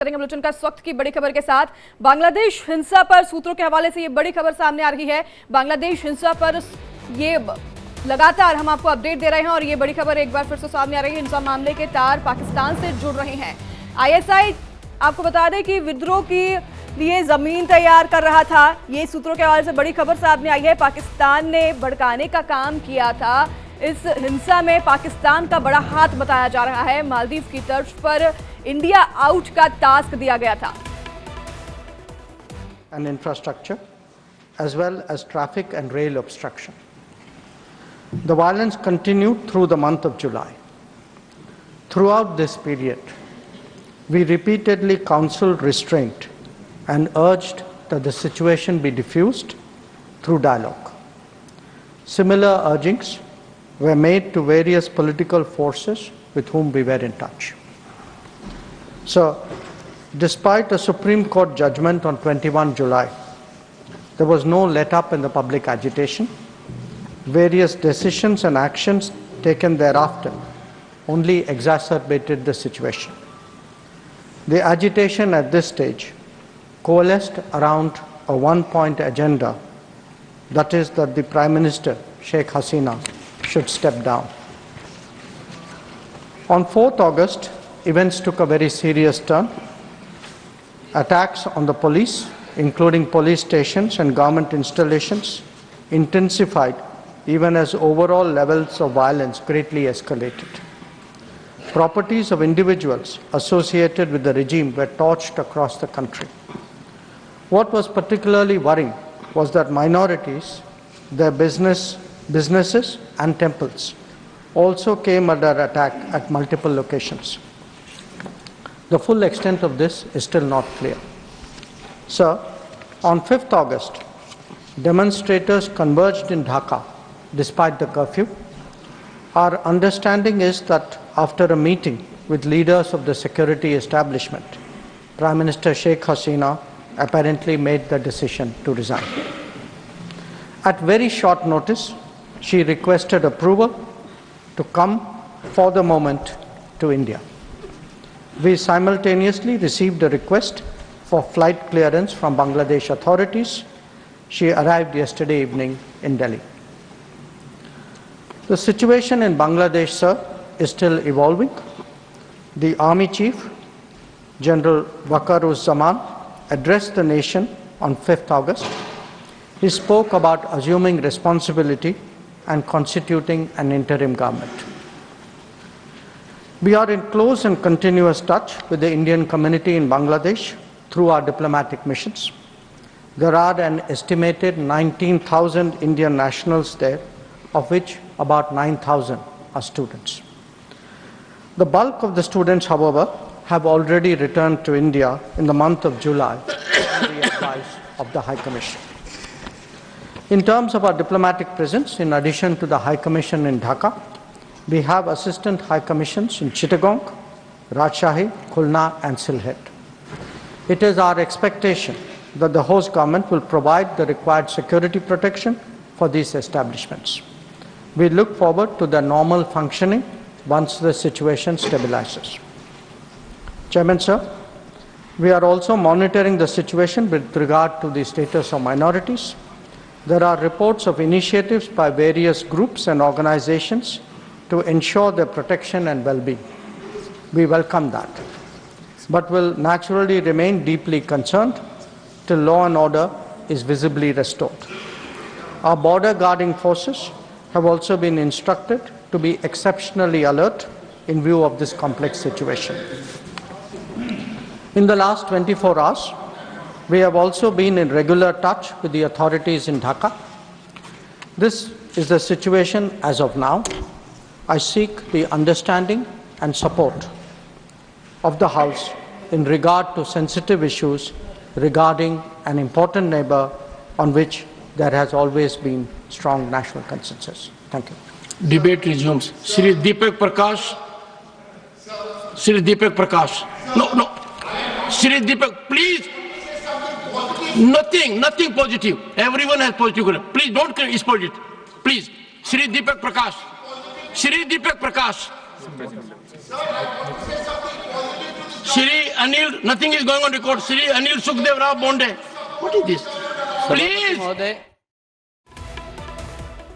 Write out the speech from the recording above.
करेंगे बुलेटिन का इस वक्त की बड़ी खबर के साथ। बांग्लादेश हिंसा पर सूत्रों के हवाले से ये बड़ी खबर सामने आ रही है। बांग्लादेश हिंसा पर ये लगातार हम आपको अपडेट दे रहे हैं और ये बड़ी खबर एक बार फिर से सामने आ रही है। हिंसा मामले के तार पाकिस्तान से जुड़ रहे हैं। आईएसआई आपको बता दें कि विद्रोह के लिए जमीन तैयार कर रहा था। ये सूत्रों के हवाले से बड़ी खबर सामने आई है। पाकिस्तान ने भड़काने का काम किया था। इस हिंसा में पाकिस्तान का बड़ा हाथ बताया जा रहा है। मालदीव की तर्ज पर इंडिया आउट का टास्क दिया गया था। And infrastructure, as well as traffic and rail obstruction. The violence continued through the month of July. Throughout this period, we repeatedly counseled restraint and urged that the situation be diffused through dialogue. Similar urgings were made to various political forces with whom we were in touch. So, despite a Supreme Court judgment on 21 July, there was no let-up in the public agitation. Various decisions and actions taken thereafter only exacerbated the situation. The agitation at this stage coalesced around a one-point agenda, that is that the Prime Minister, Sheikh Hasina, should step down. On 4th August, events took a very serious turn. Attacks on the police, including police stations and government installations, intensified even as overall levels of violence greatly escalated. Properties of individuals associated with the regime were torched across the country. What was particularly worrying was that minorities, their businesses and temples also came under attack at multiple locations. The full extent of this is still not clear. Sir, on 5th August, demonstrators converged in Dhaka despite the curfew. Our understanding is that after a meeting with leaders of the security establishment, Prime Minister Sheikh Hasina apparently made the decision to resign. At very short notice, she requested approval to come for the moment to India. We simultaneously received a request for flight clearance from Bangladesh authorities. She arrived yesterday evening in Delhi. The situation in Bangladesh, sir, is still evolving. The Army Chief, General Waqar-uz-Zaman, addressed the nation on 5th August. He spoke about assuming responsibility and constituting an interim government. We are in close and continuous touch with the Indian community in Bangladesh through our diplomatic missions. There are an estimated 19,000 Indian nationals there, of which about 9,000 are students. The bulk of the students, however, have already returned to India in the month of July on the advice of the High Commission. In terms of our diplomatic presence, in addition to the High Commission in Dhaka, we have Assistant High Commissions in Chittagong, Rajshahi, Khulna and Sylhet. It is our expectation that the host government will provide the required security protection for these establishments. We look forward to their normal functioning once the situation stabilizes. Chairman, sir, we are also monitoring the situation with regard to the status of minorities. There are reports of initiatives by various groups and organizations to ensure their protection and well-being. We welcome that, but will naturally remain deeply concerned till law and order is visibly restored. Our border guarding forces have also been instructed to be exceptionally alert in view of this complex situation. In the last 24 hours, we have also been in regular touch with the authorities in Dhaka. This is the situation as of now. I seek the understanding and support of the House in regard to sensitive issues regarding an important neighbor on which there has always been strong national consensus. Thank you. Debate resumes. Shri Deepak Prakash. Shri Deepak Prakash. No. Shri Deepak, please. Nothing positive. Everyone has positive. Please don't exploit it. Please. Shri Deepak Prakash. Shri Deepak Prakash. Shri Anil, nothing is going on record. Shri Anil Sukhdev Rao Bonde. What is this? सभापति Please. महोदय